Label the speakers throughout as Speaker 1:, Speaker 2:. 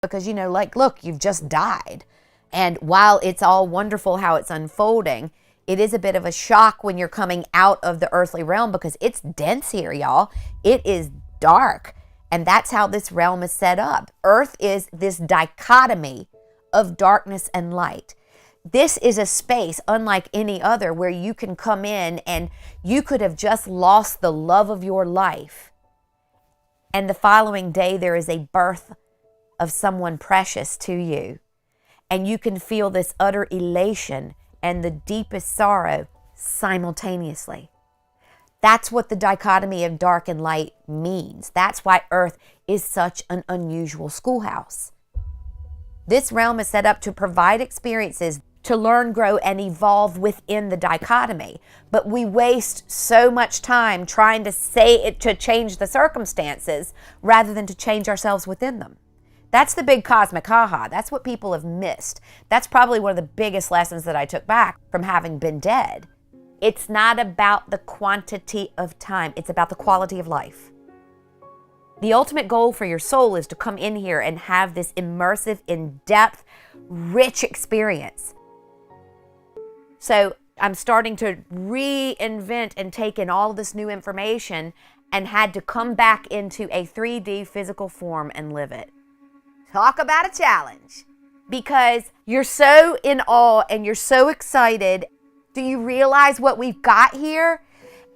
Speaker 1: Because, like, look, you've just died. And while it's all wonderful how it's unfolding, it is a bit of a shock when you're coming out of the earthly realm, because it's dense here, y'all. It is dark. And that's how this realm is set up. Earth is this dichotomy of darkness and light. This is a space unlike any other where you can come in and you could have just lost the love of your life. And the following day, there is a birth of someone precious to you. And you can feel this utter elation and the deepest sorrow simultaneously. That's what the dichotomy of dark and light means. That's why Earth is such an unusual schoolhouse. This realm is set up to provide experiences to learn, grow, and evolve within the dichotomy. But we waste so much time trying to say it to change the circumstances rather than to change ourselves within them. That's the big cosmic ha-ha. That's what people have missed. That's probably one of the biggest lessons that I took back from having been dead. It's not about the quantity of time. It's about the quality of life. The ultimate goal for your soul is to come in here and have this immersive, in-depth, rich experience. So I'm starting to reinvent and take in all this new information and had to come back into a 3D physical form and live it. Talk about a challenge. Because you're so in awe and you're so excited. Do you realize what we've got here?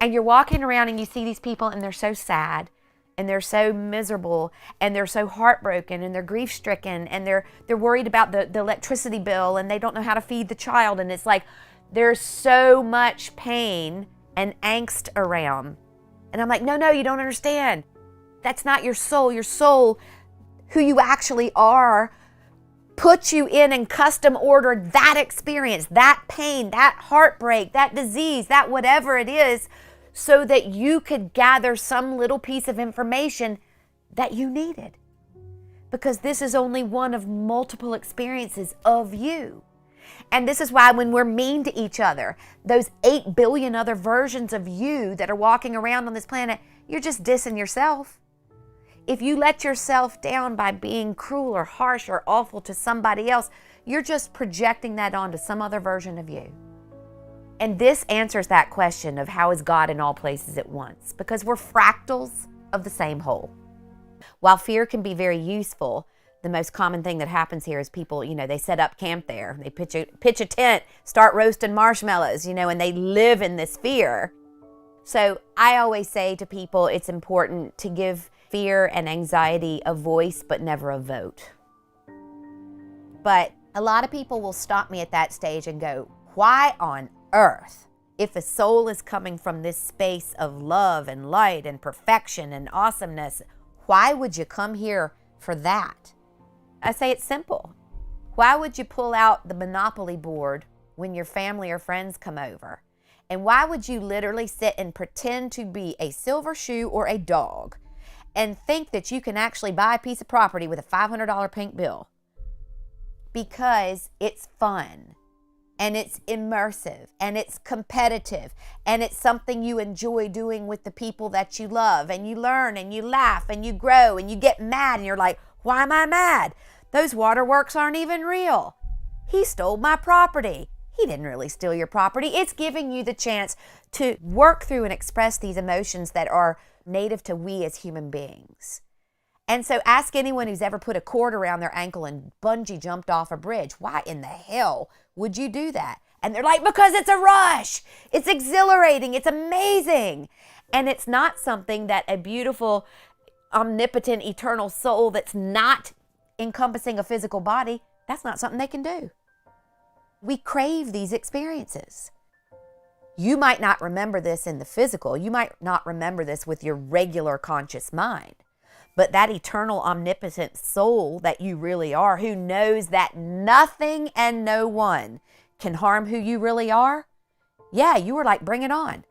Speaker 1: And you're walking around and you see these people and they're so sad and they're so miserable and they're so heartbroken and they're grief-stricken and they're worried about the electricity bill and they don't know how to feed the child. And it's like there's so much pain and angst around. And I'm like, no, you don't understand. That's not your soul. Your soul, who you actually are, put you in and custom ordered that experience, that pain, that heartbreak, that disease, that whatever it is, so that you could gather some little piece of information that you needed. Because this is only one of multiple experiences of you. And this is why when we're mean to each other, those 8 billion other versions of you that are walking around on this planet, you're just dissing yourself. If you let yourself down by being cruel or harsh or awful to somebody else, you're just projecting that onto some other version of you. And this answers that question of how is God in all places at once? Because we're fractals of the same whole. While fear can be very useful, the most common thing that happens here is people, they set up camp there. They pitch a tent, start roasting marshmallows, and they live in this fear. So I always say to people, it's important to give fear and anxiety a voice, but never a vote. But a lot of people will stop me at that stage and go, why on earth, if a soul is coming from this space of love and light and perfection and awesomeness, why would you come here for that? I say it's simple. Why would you pull out the Monopoly board when your family or friends come over? And why would you literally sit and pretend to be a silver shoe or a dog and think that you can actually buy a piece of property with a $500 pink bill? Because it's fun, and it's immersive, and it's competitive, and it's something you enjoy doing with the people that you love, and you learn, and you laugh, and you grow, and you get mad, and you're like, why am I mad? Those waterworks aren't even real. He stole my property. He didn't really steal your property. It's giving you the chance to work through and express these emotions that are native to we as human beings. And so ask anyone who's ever put a cord around their ankle and bungee jumped off a bridge, why in the hell would you do that? And they're like, because it's a rush. It's exhilarating. It's amazing. And it's not something that a beautiful, omnipotent, eternal soul that's not encompassing a physical body, that's not something they can do. We crave these experiences. You might not remember this in the physical. You might not remember this with your regular conscious mind. But that eternal, omnipotent soul that you really are, who knows that nothing and no one can harm who you really are, yeah, you were like, bring it on.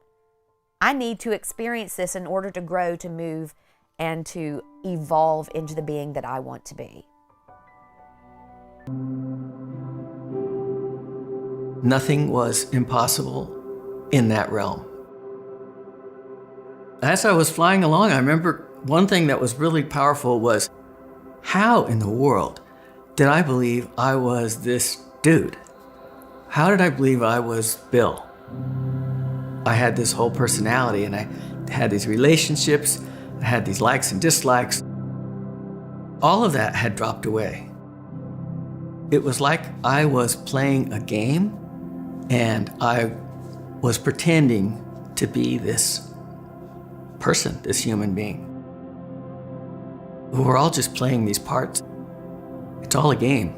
Speaker 1: I need to experience this in order to grow, to move, and to evolve into the being that I want to be.
Speaker 2: Nothing was impossible in that realm. As I was flying along, I remember one thing that was really powerful was, how in the world did I believe I was this dude? How did I believe I was Bill? I had this whole personality, and I had these relationships, I had these likes and dislikes. All of that had dropped away. It was like I was playing a game, and I was pretending to be this person, this human being. We're all just playing these parts. It's all a game.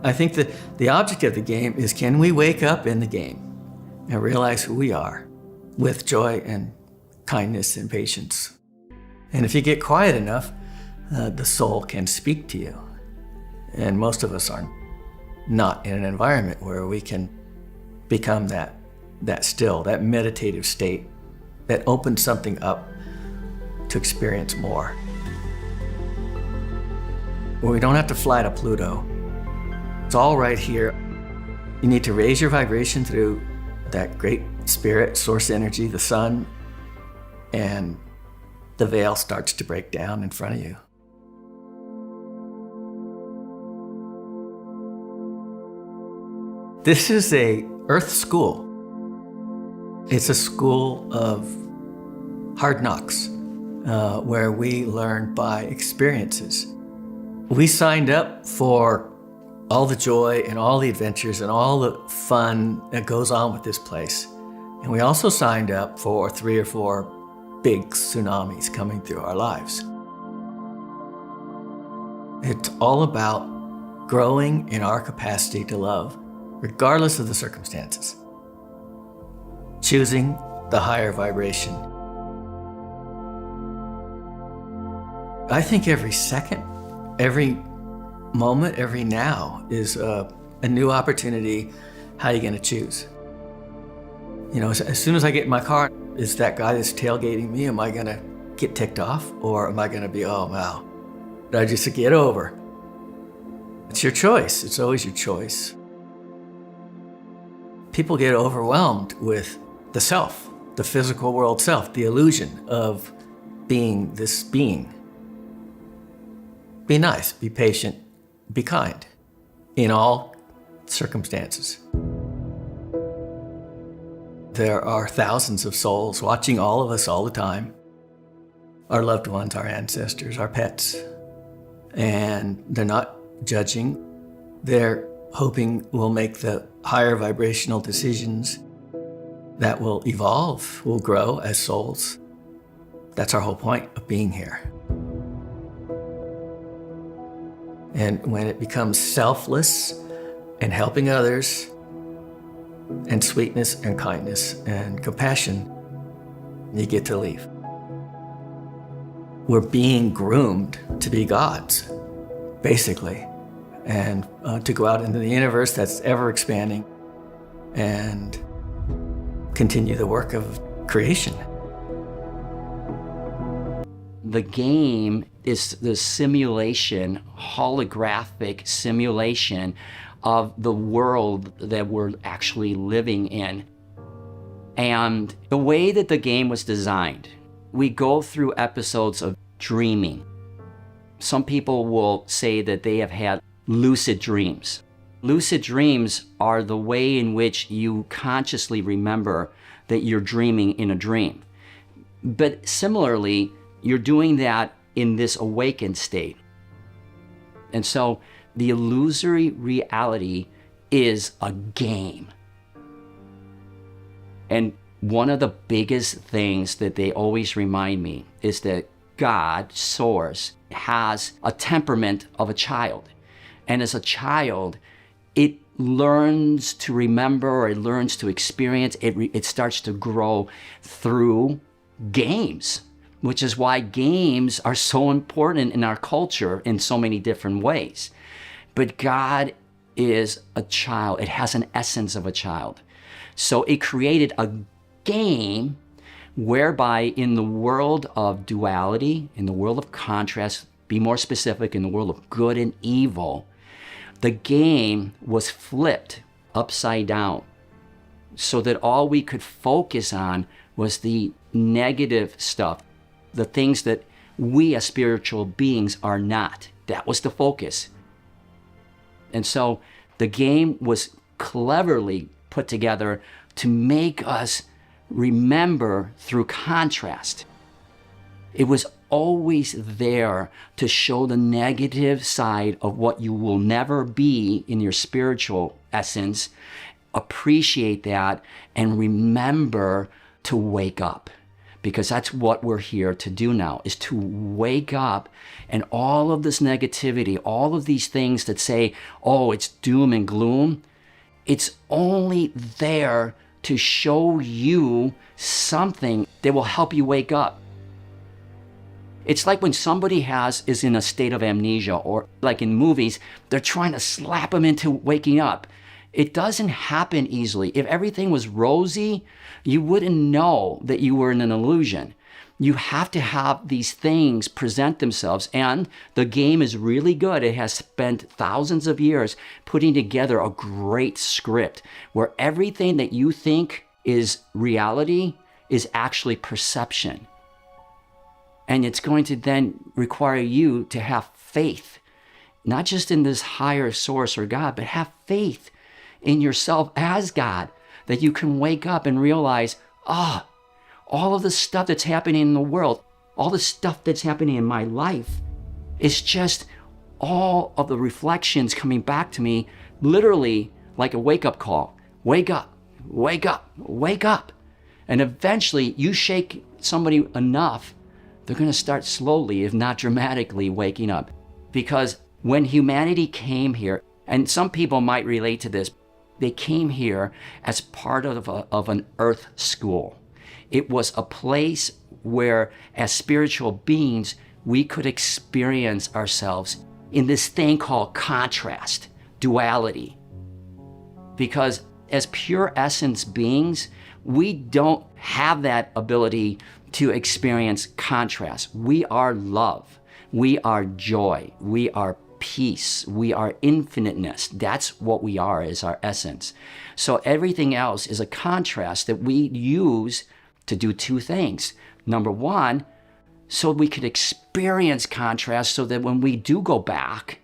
Speaker 2: I think that the object of the game is, can we wake up in the game and realize who we are with joy and kindness and patience? And if you get quiet enough, the soul can speak to you. And most of us are not in an environment where we can become that still, that meditative state that opens something up to experience more. Well, we don't have to fly to Pluto. It's all right here. You need to raise your vibration through that great spirit, source energy, the sun, and the veil starts to break down in front of you. This is a Earth school. It's a school of hard knocks, where we learn by experiences. We signed up for all the joy and all the adventures and all the fun that goes on with this place. And we also signed up for 3 or 4 big tsunamis coming through our lives. It's all about growing in our capacity to love, regardless of the circumstances. Choosing the higher vibration. I think every second, every moment, every now is a new opportunity. How are you going to choose? You know, as soon as I get in my car, is that guy that's tailgating me, am I going to get ticked off? Or am I going to be, oh, wow, did I just get over? It's your choice. It's always your choice. People get overwhelmed with the self, the physical world self, the illusion of being this being. Be nice, be patient, be kind in all circumstances. There are thousands of souls watching all of us all the time. Our loved ones, our ancestors, our pets. And they're not judging. They're hoping we'll make the higher vibrational decisions that will evolve, will grow as souls. That's our whole point of being here. And when it becomes selfless and helping others, and sweetness and kindness and compassion, you get to leave. We're being groomed to be gods, basically, and to go out into the universe that's ever expanding and continue the work of creation.
Speaker 3: The game is the simulation, holographic simulation of the world that we're actually living in. And the way that the game was designed, we go through episodes of dreaming. Some people will say that they have had lucid dreams. Lucid dreams are the way in which you consciously remember that you're dreaming in a dream. But similarly, you're doing that in this awakened state. And so the illusory reality is a game. And one of the biggest things that they always remind me is that God, Source, has a temperament of a child. And as a child, it learns to remember, or it learns to experience, it starts to grow through games, which is why games are so important in our culture in so many different ways. But God is a child. It has an essence of a child. So it created a game whereby in the world of duality, in the world of contrast, be more specific, in the world of good and evil, the game was flipped upside down so that all we could focus on was the negative stuff, the things that we as spiritual beings are not. That was the focus. And so the game was cleverly put together to make us remember through contrast. It was always there to show the negative side of what you will never be in your spiritual essence. Appreciate that and remember to wake up, because that's what we're here to do now, is to wake up. And all of this negativity, all of these things that say, oh, it's doom and gloom, it's only there to show you something that will help you wake up. It's like when somebody is in a state of amnesia, or like in movies, they're trying to slap them into waking up. It doesn't happen easily. If everything was rosy, you wouldn't know that you were in an illusion. You have to have these things present themselves, and the game is really good. It has spent thousands of years putting together a great script where everything that you think is reality is actually perception. And it's going to then require you to have faith, not just in this higher source or God, but have faith in yourself as God, that you can wake up and realize, all of the stuff that's happening in the world, all the stuff that's happening in my life, is just all of the reflections coming back to me, literally like a wake-up call. Wake up, wake up, wake up. And eventually you shake somebody enough, they're going to start slowly, if not dramatically, waking up. Because when humanity came here, and some people might relate to this, they came here as part of an earth school. It was a place where, as spiritual beings, we could experience ourselves in this thing called contrast, duality. Because as pure essence beings, we don't have that ability to experience contrast. We are love. We are joy. We are peace. We are infiniteness. That's what we are, is our essence. So everything else is a contrast that we use to do two things. Number one, so we could experience contrast, so that when we do go back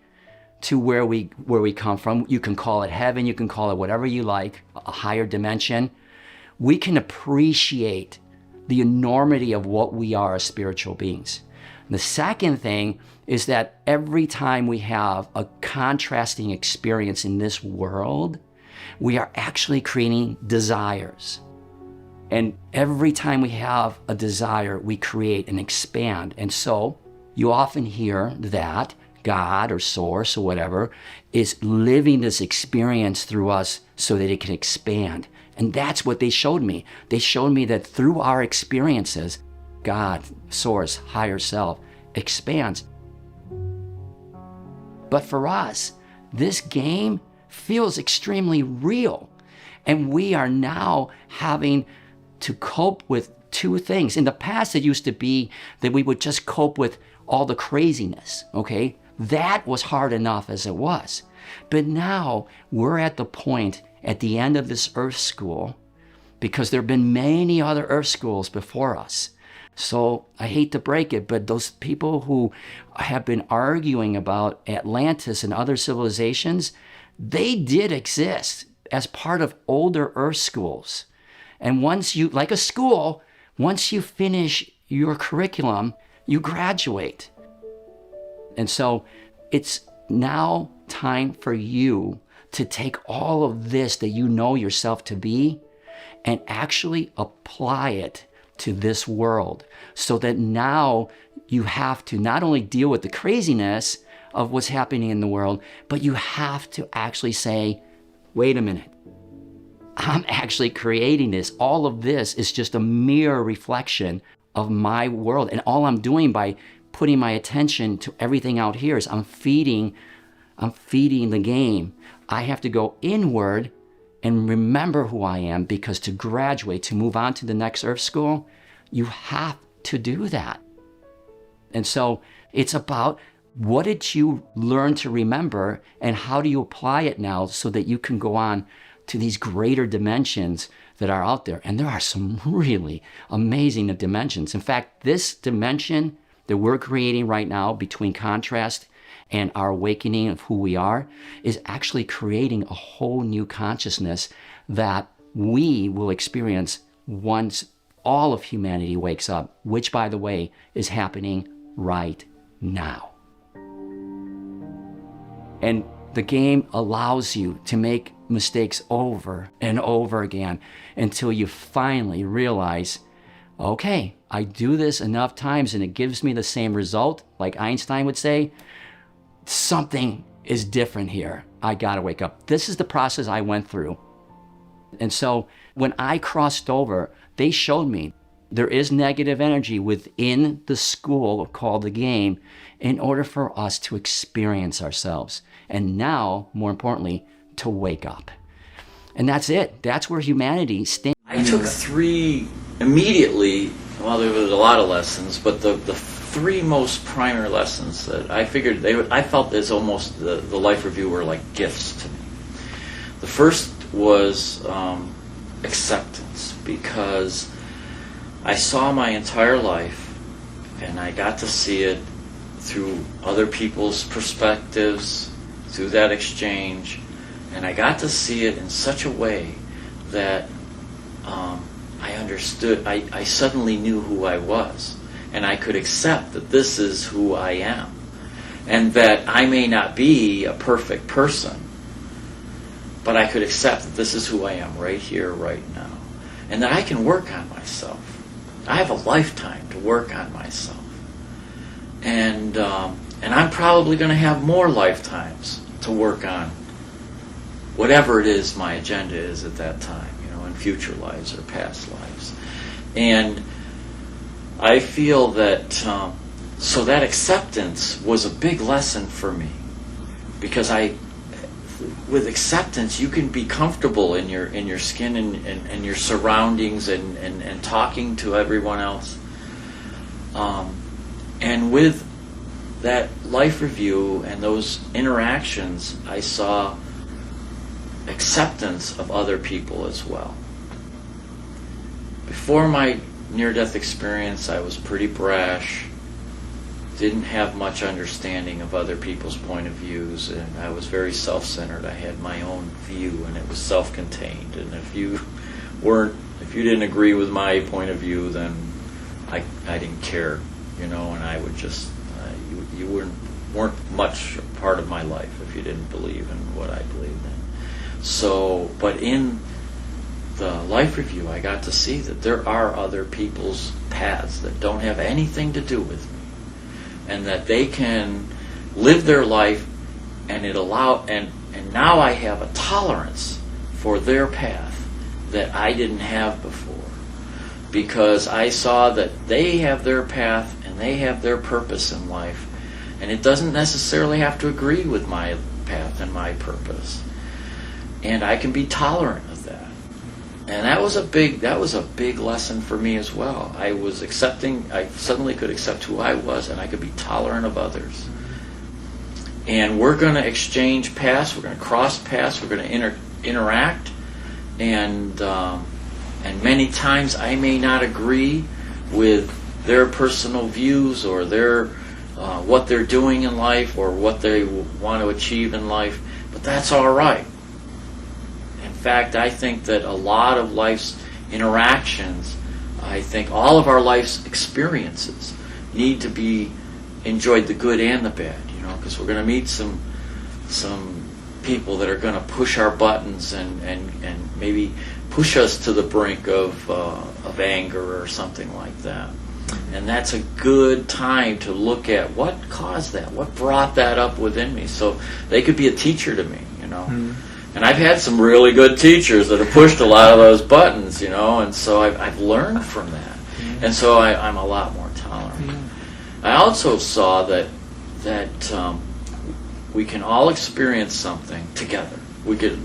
Speaker 3: to where we come from, you can call it heaven, you can call it whatever you like, a higher dimension, we can appreciate the enormity of what we are as spiritual beings. And the second thing is that every time we have a contrasting experience in this world, we are actually creating desires. And every time we have a desire, we create and expand. And so you often hear that God or source or whatever is living this experience through us so that it can expand. And that's what they showed me. They showed me that through our experiences, God, source, higher self, expands. But for us, this game feels extremely real. And we are now having to cope with two things. In the past, it used to be that we would just cope with all the craziness, okay? That was hard enough as it was. But now we're at the point at the end of this Earth School, because there have been many other Earth Schools before us. So I hate to break it, but those people who have been arguing about Atlantis and other civilizations, they did exist as part of older Earth Schools. And once you, like a school, once you finish your curriculum, you graduate. And so it's now time for you to take all of this that you know yourself to be and actually apply it to this world, so that now you have to not only deal with the craziness of what's happening in the world, but you have to actually say, wait a minute, I'm actually creating this. All of this is just a mere reflection of my world. And all I'm doing by putting my attention to everything out here is I'm feeding the game. I have to go inward and remember who I am, because to graduate, to move on to the next Earth School, you have to do that. And so it's about, what did you learn to remember and how do you apply it now so that you can go on to these greater dimensions that are out there? And there are some really amazing dimensions. In fact, this dimension that we're creating right now between contrast and our awakening of who we are is actually creating a whole new consciousness that we will experience once all of humanity wakes up, which, by the way, is happening right now. And the game allows you to make mistakes over and over again until you finally realize, okay, I do this enough times and it gives me the same result, like Einstein would say, something is different here. I gotta wake up. This is the process I went through. And so when I crossed over, they showed me there is negative energy within the school called the game in order for us to experience ourselves. And now, more importantly, to wake up. And that's it. That's where humanity stands.
Speaker 4: I took three immediately, well, there was a lot of lessons, but the three most primary lessons that I figured I felt as almost the life review were like gifts to me. The first was acceptance, because I saw my entire life and I got to see it through other people's perspectives, through that exchange, and I got to see it in such a way that I understood, I suddenly knew who I was, and I could accept that this is who I am, and that I may not be a perfect person, but I could accept that this is who I am right here, right now, and that I can work on myself. I have a lifetime to work on myself, and I'm probably going to have more lifetimes to work on whatever it is my agenda is at that time, in future lives or past lives. And I feel that so that acceptance was a big lesson for me, because with acceptance you can be comfortable in your skin and your surroundings and talking to everyone else. And with that life review and those interactions, I saw acceptance of other people as well. Before my near-death experience, I was pretty brash, didn't have much understanding of other people's point of views, and I was very self-centered. I had my own view, and it was self-contained. And if you didn't agree with my point of view, then I didn't care, and I would just you weren't much a part of my life if you didn't believe in what I believed in. So, but in the life review, I got to see that there are other people's paths that don't have anything to do with me, and that they can live their life, and and now I have a tolerance for their path that I didn't have before, because I saw that they have their path and they have their purpose in life, and it doesn't necessarily have to agree with my path and my purpose, and I can be tolerant of that. And that was a big lesson for me as well. I suddenly could accept who I was, and I could be tolerant of others. And we're going to exchange paths, we're going to cross paths, we're going to interact, and many times I may not agree with their personal views or their what they're doing in life or what they want to achieve in life, but that's all right. In fact, I think that a lot of life's interactions, I think all of our life's experiences need to be enjoyed, the good and the bad, because we're going to meet some people that are going to push our buttons and maybe push us to the brink of anger or something like that. And that's a good time to look at what caused that, what brought that up within me. So they could be a teacher to me, Mm-hmm. And I've had some really good teachers that have pushed a lot of those buttons, and so I've learned from that. Mm-hmm. And so I'm a lot more tolerant. Mm-hmm. I also saw that we can all experience something together.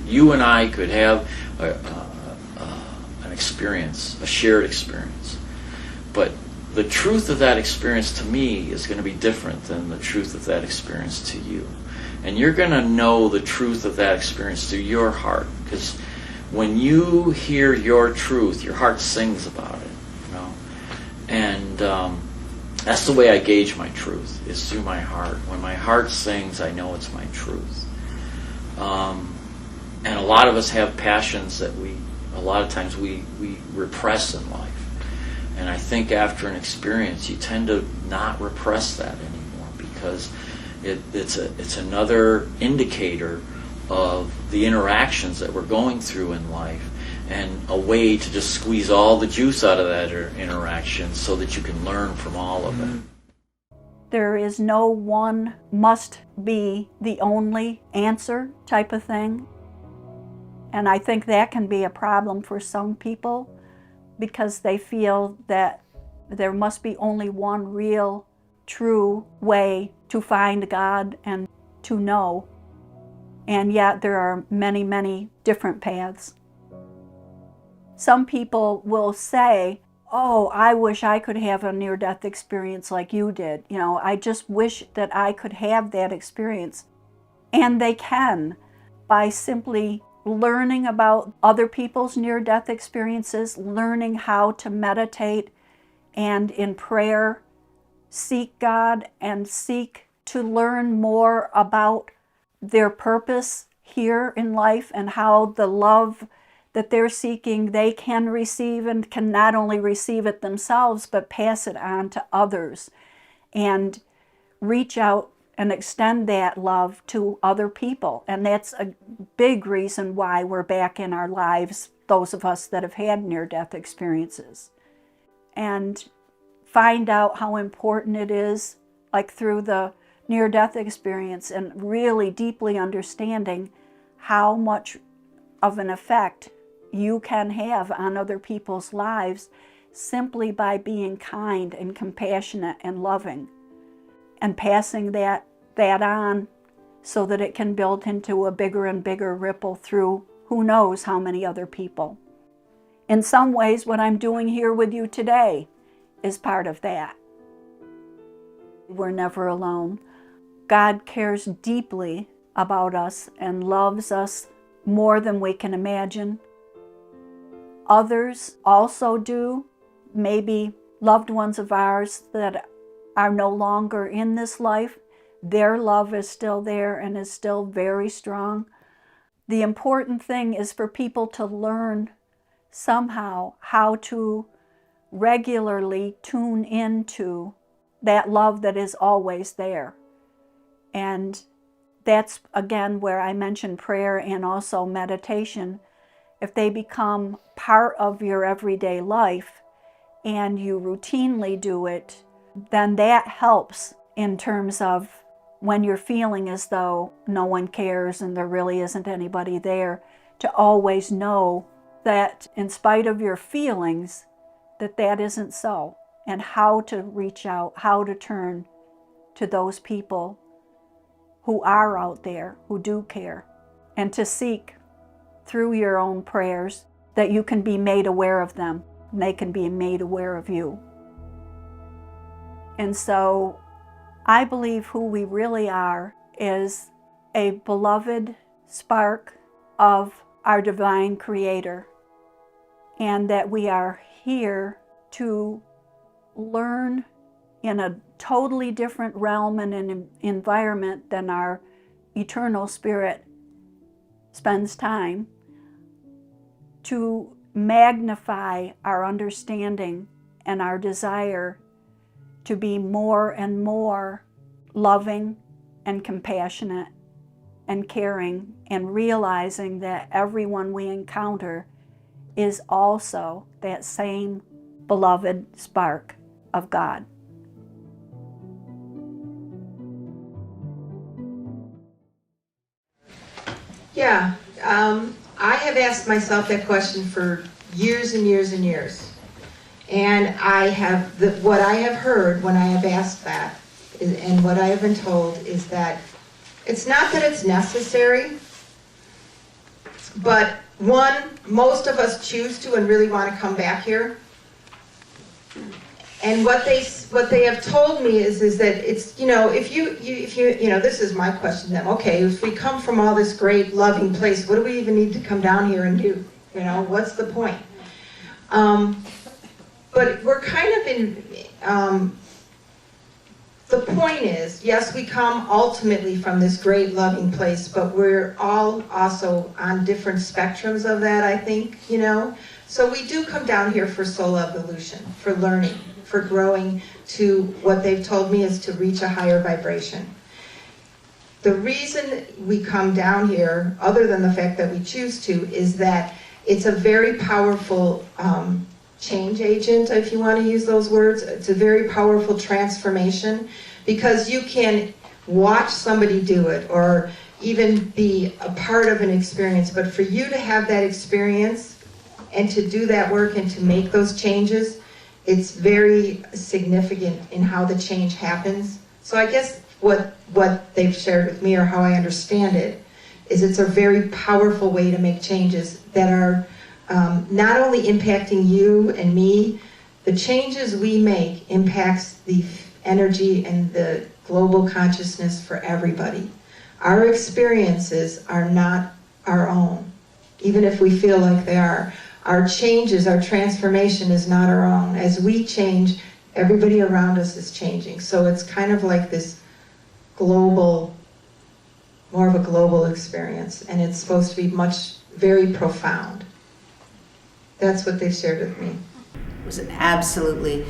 Speaker 4: You and I could have an experience, a shared experience. But the truth of that experience to me is going to be different than the truth of that experience to you. And you're going to know the truth of that experience through your heart, because when you hear your truth, your heart sings about it, And That's the way I gauge my truth, is through my heart. When my heart sings, I know it's my truth. And a lot of us have passions that a lot of times we repress in life. And I think after an experience, you tend to not repress that anymore, because it's another indicator of the interactions that we're going through in life, and a way to just squeeze all the juice out of that interaction so that you can learn from all of it.
Speaker 5: There is no one must be the only answer type of thing. And I think that can be a problem for some people, because they feel that there must be only one real, true way to find God and to know. And yet there are many, many different paths. Some people will say, oh, I wish I could have a near-death experience like you did. You know, I just wish that I could have that experience. And they can, by simply learning about other people's near-death experiences, learning how to meditate, and in prayer seek God and seek to learn more about their purpose here in life, and how the love that they're seeking they can receive, and can not only receive it themselves but pass it on to others, and reach out and extend that love to other people. And that's a big reason why we're back in our lives, those of us that have had near-death experiences. And find out how important it is, like through the near-death experience, and really deeply understanding how much of an effect you can have on other people's lives simply by being kind and compassionate and loving, and passing that on so that it can build into a bigger and bigger ripple through who knows how many other people. In some ways, what I'm doing here with you today is part of that. We're never alone. God cares deeply about us and loves us more than we can imagine. Others also do, maybe loved ones of ours that are no longer in this life. Their love is still there and is still very strong. The important thing is for people to learn somehow how to regularly tune into that love that is always there. And that's, again, where I mentioned prayer and also meditation. If they become part of your everyday life and you routinely do it, then that helps in terms of when you're feeling as though no one cares and there really isn't anybody there, to always know that in spite of your feelings, that isn't so, and how to reach out, how to turn to those people who are out there, who do care, and to seek through your own prayers that you can be made aware of them, and they can be made aware of you. And so I believe who we really are is a beloved spark of our divine Creator, and that we are here to learn in a totally different realm and an environment than our eternal spirit spends time, to magnify our understanding and our desire to be more and more loving and compassionate and caring, and realizing that everyone we encounter is also that same beloved spark of God.
Speaker 6: Yeah, I have asked myself that question for years and years and years. And what I have heard when I have asked that, and what I have been told, is that it's not that it's necessary, but one, most of us choose to and really want to come back here. And what they have told me is that it's, if you this is my question to them. Okay, if we come from all this great loving place, what do we even need to come down here and do? What's the point? But we're kind of in the point is, yes, we come ultimately from this great loving place, but we're all also on different spectrums of that, I think, you know? So we do come down here for soul evolution, for learning, for growing to what they've told me is to reach a higher vibration. The reason we come down here, other than the fact that we choose to, is that it's a very powerful change agent, if you want to use those words. It's a very powerful transformation, because you can watch somebody do it or even be a part of an experience, but for you to have that experience and to do that work and to make those changes, it's very significant in how the change happens. So I guess what they've shared with me, or how I understand it, is it's a very powerful way to make changes that are not only impacting you and me. The changes we make impacts the energy and the global consciousness for everybody. Our experiences are not our own, even if we feel like they are. Our changes, our transformation is not our own. As we change, everybody around us is changing. So it's kind of like this global, more of a global experience, and it's supposed to be very profound. That's what they've shared with me.
Speaker 7: It was an absolutely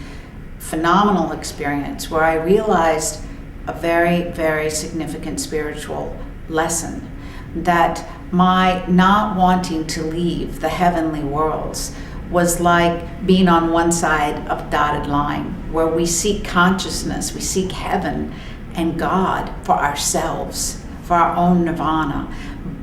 Speaker 7: phenomenal experience where I realized a very, very significant spiritual lesson, that my not wanting to leave the heavenly worlds was like being on one side of a dotted line, where we seek consciousness, we seek heaven and God for ourselves, for our own nirvana.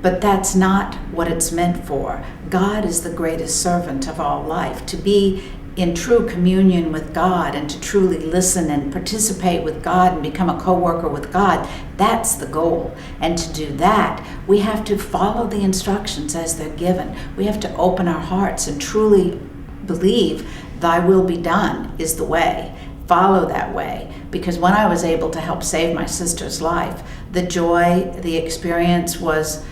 Speaker 7: But that's not what it's meant for. God is the greatest servant of all life. To be in true communion with God and to truly listen and participate with God and become a co-worker with God, that's the goal. And to do that, we have to follow the instructions as they're given. We have to open our hearts and truly believe thy will be done is the way. Follow that way. Because when I was able to help save my sister's life, the joy, the experience was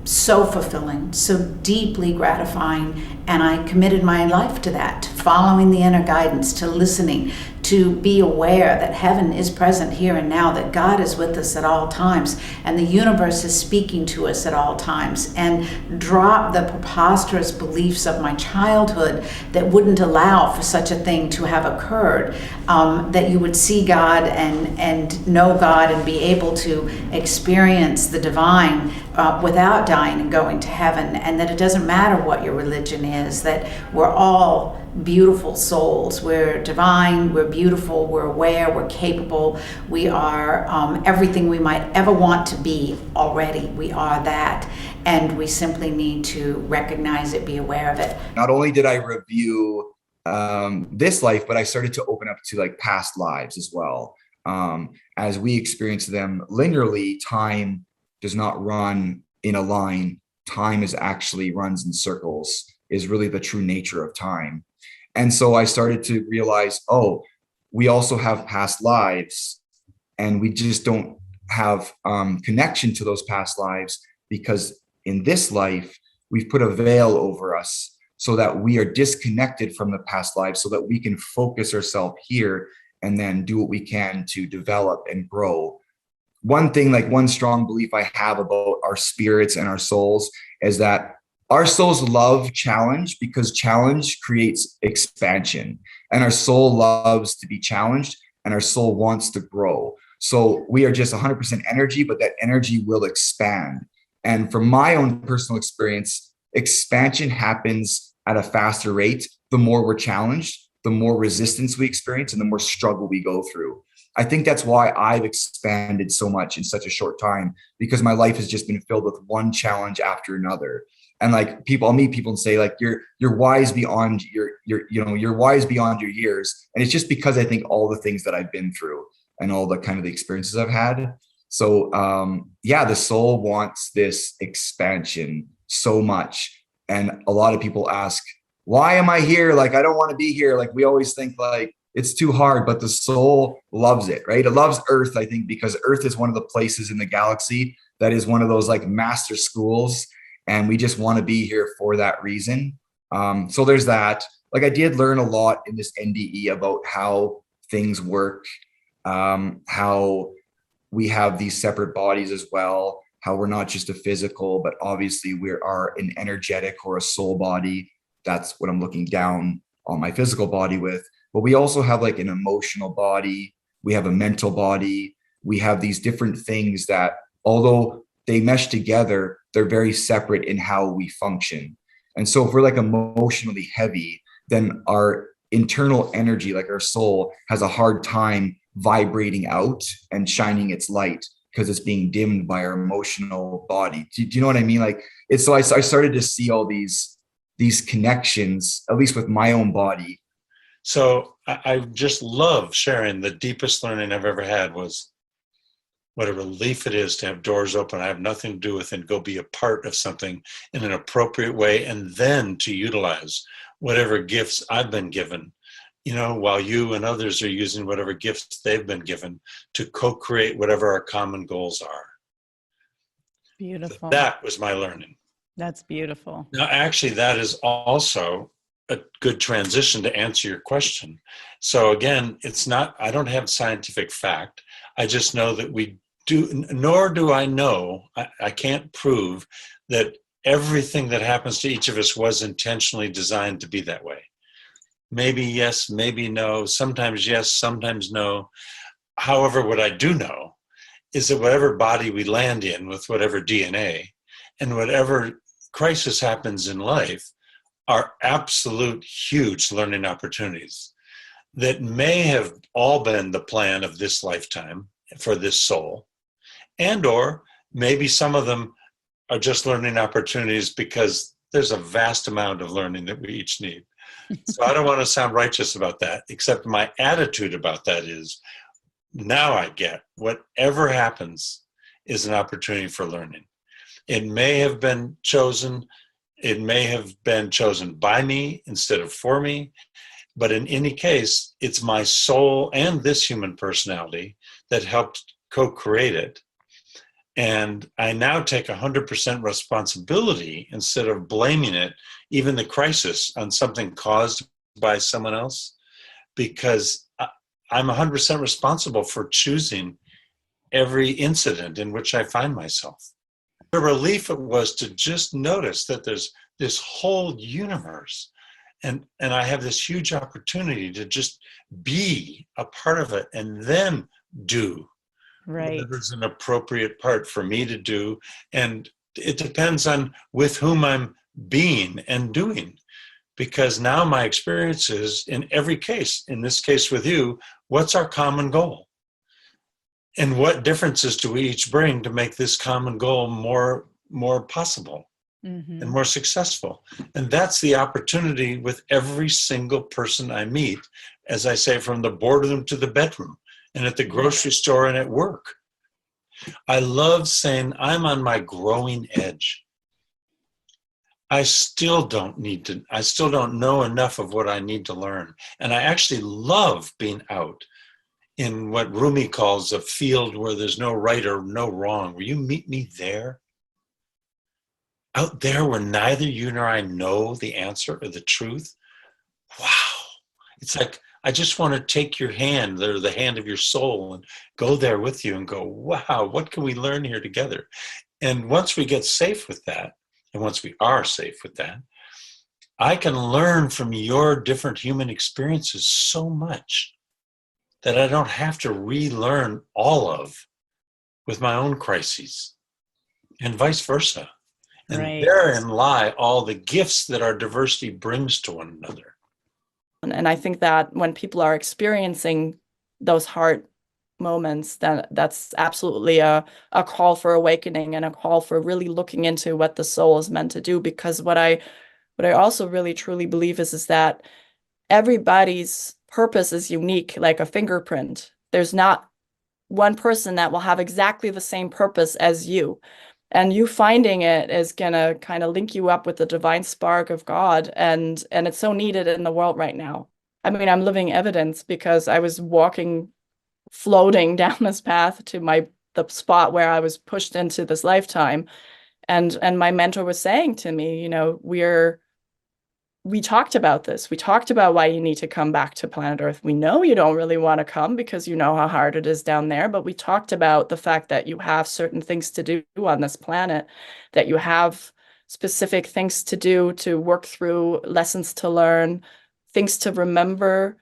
Speaker 7: so fulfilling, so deeply gratifying, and I committed my life to that, to following the inner guidance, to listening, to be aware that heaven is present here and now, that God is with us at all times, and the universe is speaking to us at all times, and drop the preposterous beliefs of my childhood that wouldn't allow for such a thing to have occurred, that you would see God and know God and be able to experience the divine without dying and going to heaven, and that it doesn't matter what your religion is, that we're all beautiful souls. We're divine, we're beautiful, we're aware, we're capable, we are everything we might ever want to be already. We are that, and we simply need to recognize it, be aware of it.
Speaker 8: Not only did I review this life, but I started to open up to like past lives as well. As we experience them linearly, time does not run in a line. Time is actually runs in circles, is really the true nature of time. And so I started to realize, oh, we also have past lives, and we just don't have connection to those past lives, because in this life, we've put a veil over us so that we are disconnected from the past lives, so that we can focus ourselves here and then do what we can to develop and grow. One thing, like one strong belief I have about our spirits and our souls, is that our souls love challenge, because challenge creates expansion, and our soul loves to be challenged, and our soul wants to grow. So we are just 100% energy, but that energy will expand. And from my own personal experience, expansion happens at a faster rate. The more we're challenged, the more resistance we experience, and the more struggle we go through. I think that's why I've expanded so much in such a short time, because my life has just been filled with one challenge after another. And like I'll meet people and say like, you're wise beyond you're wise beyond your years. And it's just because I think all the things that I've been through and all the kind of the experiences I've had. So the soul wants this expansion so much. And a lot of people ask, why am I here? Like, I don't want to be here. Like, we always think like it's too hard, but the soul loves it, right? It loves Earth, I think, because Earth is one of the places in the galaxy that is one of those like master schools. And we just want to be here for that reason. So there's that. Like, I did learn a lot in this NDE about how things work. how we have these separate bodies as well, how we're not just a physical, but obviously we are an energetic or a soul body. That's what I'm looking down on my physical body with. But we also have like an emotional body, we have a mental body, we have these different things that, although they mesh together, they're very separate in how we function. And so if we're like emotionally heavy, then our internal energy, like our soul, has a hard time vibrating out and shining its light because it's being dimmed by our emotional body. Do you know what I mean? Like it's, so I started to see all these connections, at least with my own body.
Speaker 9: So I just love sharing. The deepest learning I've ever had was what a relief it is to have doors open I have nothing to do with and go be a part of something in an appropriate way, and then to utilize whatever gifts I've been given, you know, while you and others are using whatever gifts they've been given to co-create whatever our common goals are.
Speaker 10: Beautiful.
Speaker 9: That was my learning.
Speaker 10: That's beautiful.
Speaker 9: Now, actually, that is also a good transition to answer your question. So again, it's not, I don't have scientific fact. I just know that we do, nor do I know, I can't prove that everything that happens to each of us was intentionally designed to be that way. Maybe yes, maybe no, sometimes yes, sometimes no. However, what I do know is that whatever body we land in with whatever DNA and whatever crisis happens in life are absolute huge learning opportunities that may have all been the plan of this lifetime for this soul, and or maybe some of them are just learning opportunities because there's a vast amount of learning that we each need. So I don't want to sound righteous about that, except my attitude about that is, now I get whatever happens is an opportunity for learning. It may have been chosen, it may have been chosen by me instead of for me, but in any case, it's my soul and this human personality that helped co-create it. And I now take 100% responsibility instead of blaming it, even the crisis, on something caused by someone else, because I'm 100% responsible for choosing every incident in which I find myself. The relief it was to just notice that there's this whole universe, and I have this huge opportunity to just be a part of it and then do whatever's an appropriate part for me to do. And it depends on with whom I'm being and doing, because now my experience is, in every case, in this case with you, what's our common goal? And what differences do we each bring to make this common goal more possible and more successful? And that's the opportunity with every single person I meet, as I say, from the boardroom to the bedroom and at the grocery store and at work. I love saying I'm on my growing edge. I still don't know enough of what I need to learn. And I actually love being out in what Rumi calls a field where there's no right or no wrong. Will you meet me there? Out there where neither you nor I know the answer or the truth? Wow. It's like, I just want to take your hand, or the hand of your soul, and go there with you and go, wow, what can we learn here together? And once we get safe with that, and once we are safe with that, I can learn from your different human experiences so much that I don't have to relearn all of with my own crises, and vice versa. And therein lie all the gifts that our diversity brings to one another.
Speaker 10: And I think that when people are experiencing those hard moments, that's absolutely a call for awakening and a call for really looking into what the soul is meant to do. Because what I also really truly believe is that everybody's purpose is unique, like a fingerprint. There's not one person that will have exactly the same purpose as you. And you finding it is going to kind of link you up with the divine spark of God. And it's so needed in the world right now. I mean, I'm living evidence, because I was floating down this path to the spot where I was pushed into this lifetime. And my mentor was saying to me, you know, we're we talked about this. We talked about why you need to come back to planet Earth. We know you don't really want to come because you know how hard it is down there, but we talked about the fact that you have certain things to do on this planet, that you have specific things to do, to work through, lessons to learn, things to remember.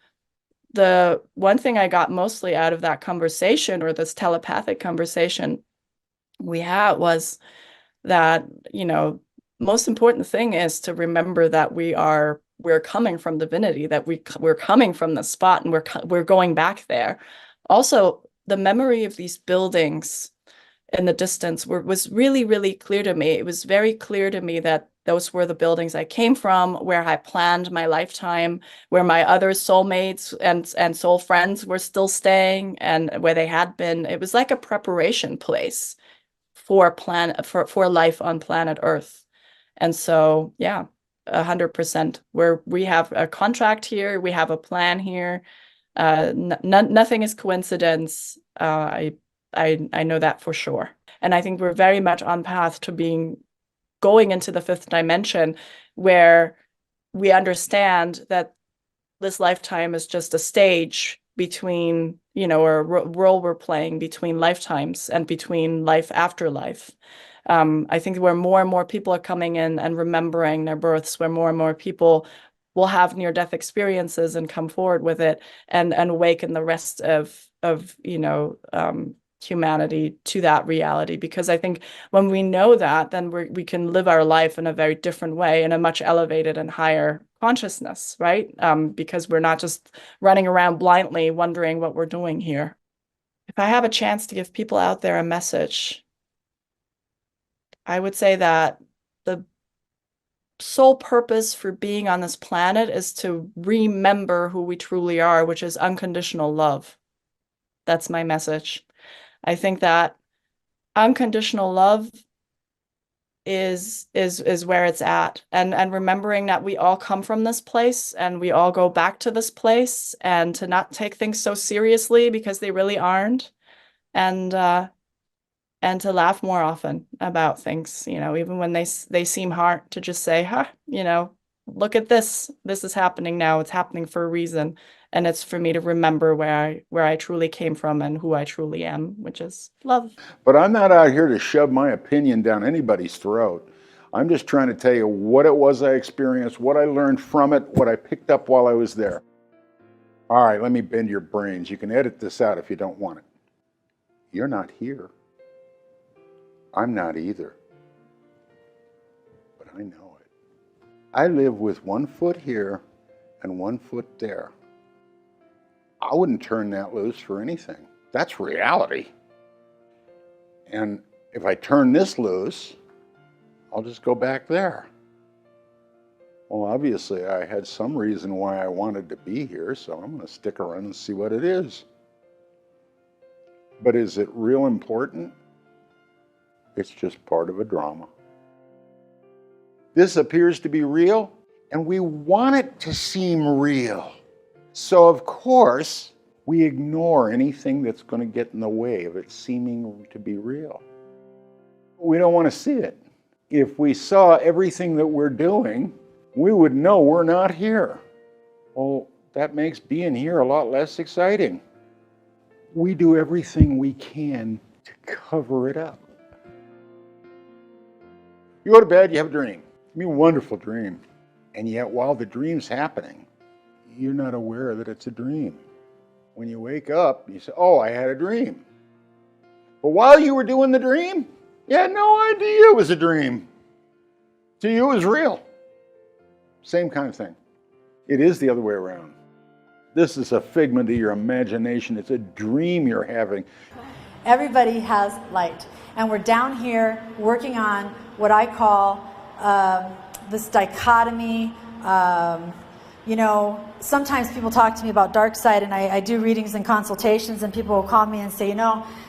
Speaker 10: The one thing I got mostly out of that conversation, or this telepathic conversation we had, was that, most important thing is to remember that we're coming from divinity, that we're coming from the spot, and we're going back there. Also, the memory of these buildings in the distance was really, really clear to me. It was very clear to me that those were the buildings I came from, where I planned my lifetime, where my other soulmates and soul friends were still staying, and where they had been. It was like a preparation place for life on planet Earth. And so, yeah, 100%. We have a contract here. We have a plan here. Nothing is coincidence. I know that for sure. And I think we're very much on path to going into the fifth dimension, where we understand that this lifetime is just a stage between, or a role we're playing between lifetimes and between life after life. I think where more and more people are coming in and remembering their births, where more and more people will have near-death experiences and come forward with it and awaken the rest of humanity to that reality. Because I think when we know that, then we can live our life in a very different way, in a much elevated and higher consciousness, right? Because we're not just running around blindly wondering what we're doing here. If I have a chance to give people out there a message, I would say that the sole purpose for being on this planet is to remember who we truly are, which is unconditional love. That's my message. I think that unconditional love is where it's at, and remembering that we all come from this place and we all go back to this place, and to not take things so seriously because they really aren't, and to laugh more often about things, even when they seem hard, to just say, look at this. This is happening now. It's happening for a reason. And it's for me to remember where I truly came from and who I truly am, which is love.
Speaker 11: But I'm not out here to shove my opinion down anybody's throat. I'm just trying to tell you what it was I experienced, what I learned from it, what I picked up while I was there. All right, let me bend your brains. You can edit this out if you don't want it. You're not here. I'm not either. But I know it. I live with 1 foot here and 1 foot there. I wouldn't turn that loose for anything. That's reality. And if I turn this loose, I'll just go back there. Well, obviously, I had some reason why I wanted to be here, so I'm going to stick around and see what it is. But is it real important? It's just part of a drama. This appears to be real, and we want it to seem real. So, of course, we ignore anything that's going to get in the way of it seeming to be real. We don't want to see it. If we saw everything that we're doing, we would know we're not here. Well, that makes being here a lot less exciting. We do everything we can to cover it up. You go to bed, you have a dream. I mean, a wonderful dream. And yet, while the dream's happening, you're not aware that it's a dream. When you wake up, you say, oh, I had a dream. But while you were doing the dream, you had no idea it was a dream. To you, it was real. Same kind of thing. It is the other way around. This is a figment of your imagination. It's a dream you're having.
Speaker 12: Everybody has light. And we're down here working on what I call this dichotomy. Sometimes people talk to me about dark side, and I do readings and consultations, and people will call me and say,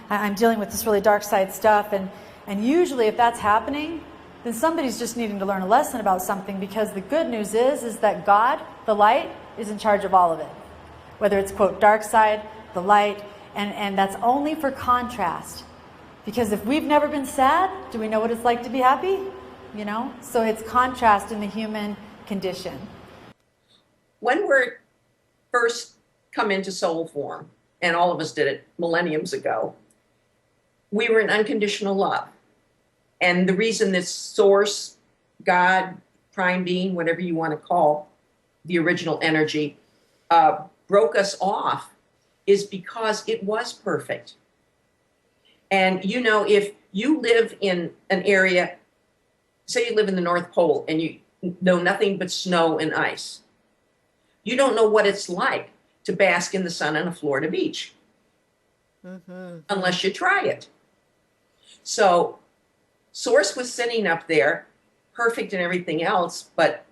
Speaker 12: I'm dealing with this really dark side stuff. And usually if that's happening, then somebody's just needing to learn a lesson about something, because the good news is that God, the light, is in charge of all of it. Whether it's, quote, dark side, the light, and that's only for contrast. Because if we've never been sad, do we know what it's like to be happy? So it's contrast in the human condition.
Speaker 13: when we're first come into soul form, and all of us did it millenniums ago, we were in unconditional love. And the reason this source, God, prime being, whatever you want to call the original energy, broke us off is because it was perfect. And you know, if you live in an area, say you live in the North Pole and you know nothing but snow and ice, you don't know what it's like to bask in the sun on a Florida beach unless you try it. So Source was sitting up there, perfect and everything else, but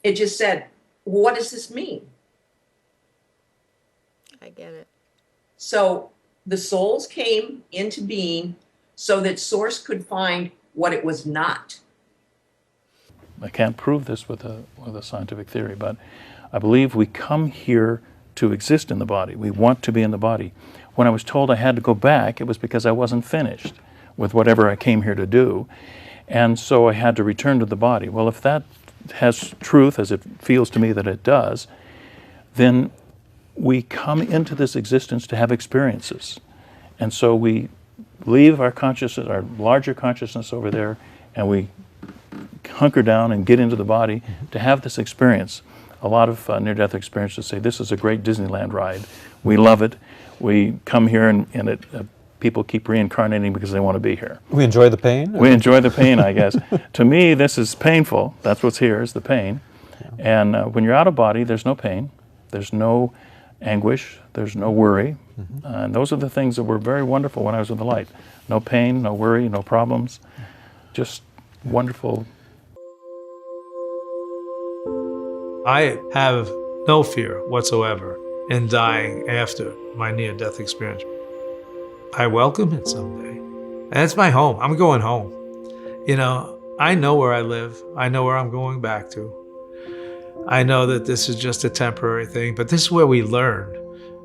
Speaker 13: it just said, what does this mean?
Speaker 1: I get it.
Speaker 13: So the souls came into being so that Source could find what it was not.
Speaker 14: I can't prove this with a scientific theory, but I believe we come here to exist in the body. We want to be in the body. When I was told I had to go back, it was because I wasn't finished with whatever I came here to do, and so I had to return to the body. Well, if that has truth, as it feels to me that it does, then we come into this existence to have experiences. And so we leave our consciousness, our larger consciousness over there, and we hunker down and get into the body to have this experience. A lot of near-death experiences say, this is a great Disneyland ride. We love it. We come here and people keep reincarnating because they want to be here.
Speaker 15: We enjoy the pain?
Speaker 14: We enjoy the pain, I guess. To me, this is painful. That's what's here, is the pain. Yeah. And when you're out of body, there's no pain. There's no anguish. There's no worry. And those are the things that were very wonderful when I was in the light. No pain, no worry, no problems. Just wonderful.
Speaker 16: I have no fear whatsoever in dying after my near-death experience. I welcome it someday. That's my home. I'm going home. You know, I know where I live. I know where I'm going back to. I know that this is just a temporary thing, but this is where we learn.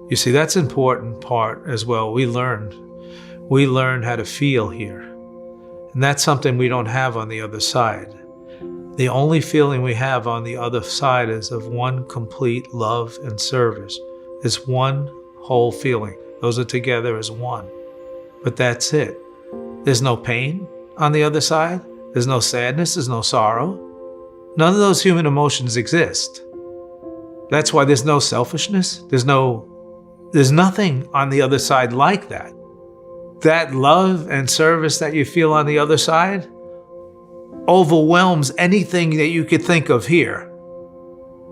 Speaker 16: You see, that's an important part as well. We learn how to feel here. And that's something we don't have on the other side. The only feeling we have on the other side is of one complete love and service. It's one whole feeling. Those are together as one. But that's it. There's no pain on the other side. There's no sadness. There's no sorrow. None of those human emotions exist. That's why there's no selfishness. There's nothing on the other side like that. That love and service that you feel on the other side overwhelms anything that you could think of here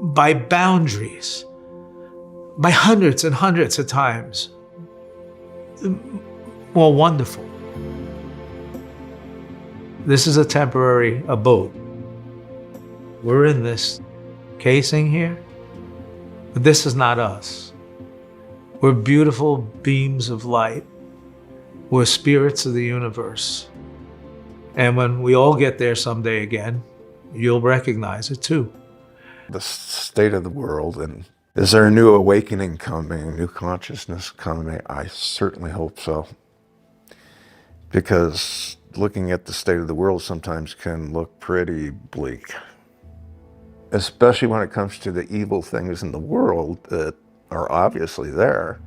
Speaker 16: by boundaries, by hundreds and hundreds of times more wonderful. This is a temporary abode. We're in this casing here, but this is not us. We're beautiful beams of light. We're spirits of the universe. And when we all get there someday again, you'll recognize it too.
Speaker 11: The state of the world, and is there a new awakening coming, a new consciousness coming? I certainly hope so. Because looking at the state of the world sometimes can look pretty bleak. Especially when it comes to the evil things in the world that are obviously there.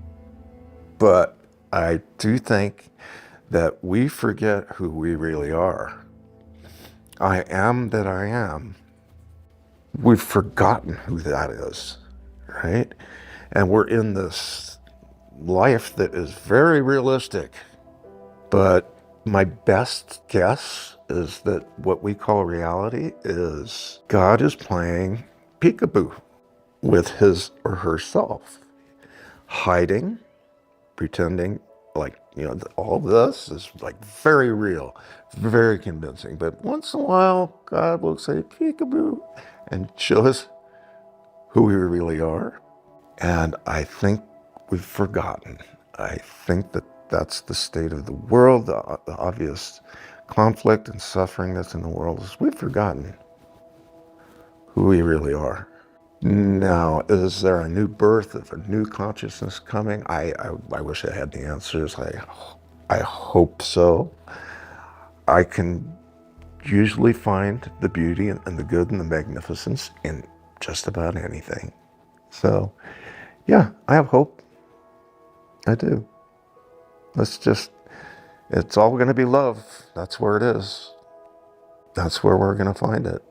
Speaker 11: But I do think that we forget who we really are. I am that I am. We've forgotten who that is, right? And we're in this life that is very realistic. But my best guess is that what we call reality is God is playing peekaboo with his or herself, hiding, pretending like, you know, all of this is like very real, very convincing. But once in a while, God will say peekaboo and show us who we really are. And I think we've forgotten. I think that that's the state of the world, the obvious conflict and suffering that's in the world is we've forgotten who we really are. Now, is there a new birth of a new consciousness coming? I wish I had the answers. I hope so. I can usually find the beauty and the good and the magnificence in just about anything.
Speaker 15: So, yeah, I have hope. I do. It's all going to be love. That's where it is. That's where we're going to find it.